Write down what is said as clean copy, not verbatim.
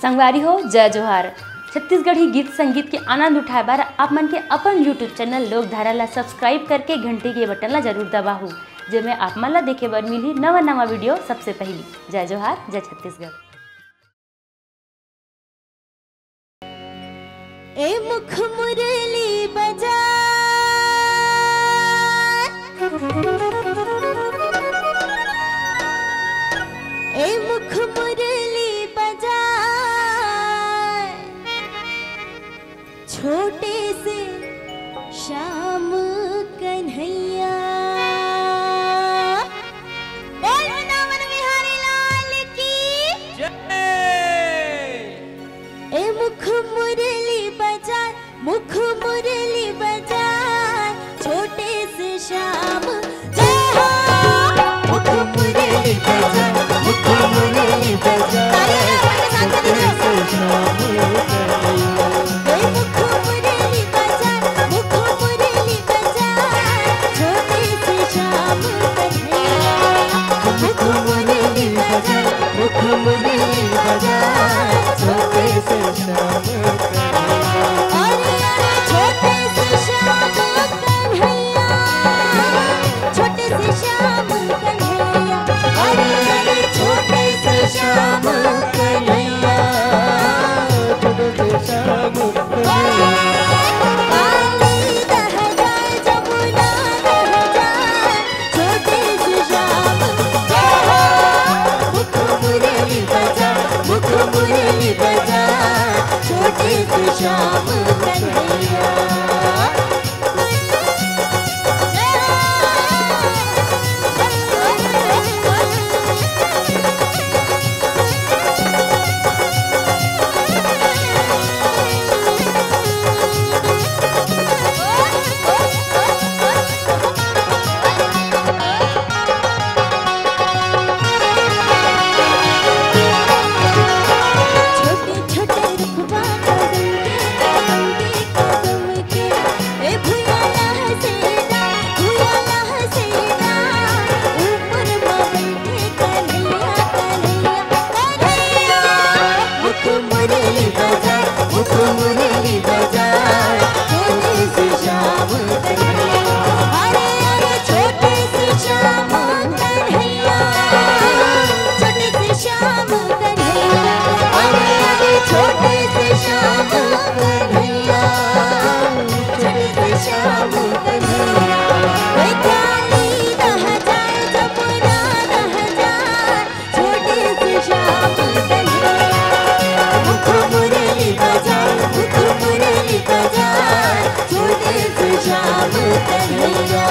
संगवारी हो जय जोहार। छत्तीसगढ़ी गीत संगीत के आनंद उठाए बार आप मन के अपन यूट्यूब चैनल लोकधारा ला सब्सक्राइब करके घंटी के बटन ला जरूर दबाहू, जेमे आप मन ला देखे बर मिली नवा नवा वीडियो सबसे पहली। जय जोहार, जय छत्तीसगढ़। ए मुख मुरली बजा ए मुख मुरली बजा छोटे से श्याम कन्हैया। बोल वृंदावन बिहारी लाल की जय। ए मुख मुरली बजा, मुख मुरली बजा छोटे से श्याम जय हो। मुख मुरली बजा, मुख मुरली बजा छोटे से श्याम कन्हैया। ए मुख मुरली बजा, मुख मुरली बजा छोटे से श्याम कन्हैया। मुख मुरली बजा, मुख मुरली बजा छोटे से श्याम कन्हैया। अरे अरे छोटे से श्याम कन्हैया, छोटे से श्याम कन्हैया। अरे अरे छोटे से श्याम कन्हैया, छोटे से श्याम कन्हैया। काली रह जाए जमुना रह जाए छोटे से श्याम जय हो। मुख मुरली बजा, मुख मुरली बजा छोटे से श्याम कन्हैया। छोटे छोटे रुखवा कदम के ए भुया हसेना, भुया हसेना ऊपर बैठे कन्हैया कन्हैया कन्हैया। मुख मुरली बजा, मुख मुरली बजा छोटे से श्याम कन्हैया। अरे अरे छोटे से श्याम कन्हैया, छोटे से श्याम कन्हैया। अरे अरे छोटे से श्याम कन्हैया, छोटे से श्याम कन्हैया। वे काली रह जाए जमुना रह जाए छोटे से श्याम कन्हैया। मुख मुरली बजा, मुख मुरली बजा छोटे से श्याम कन्हैया।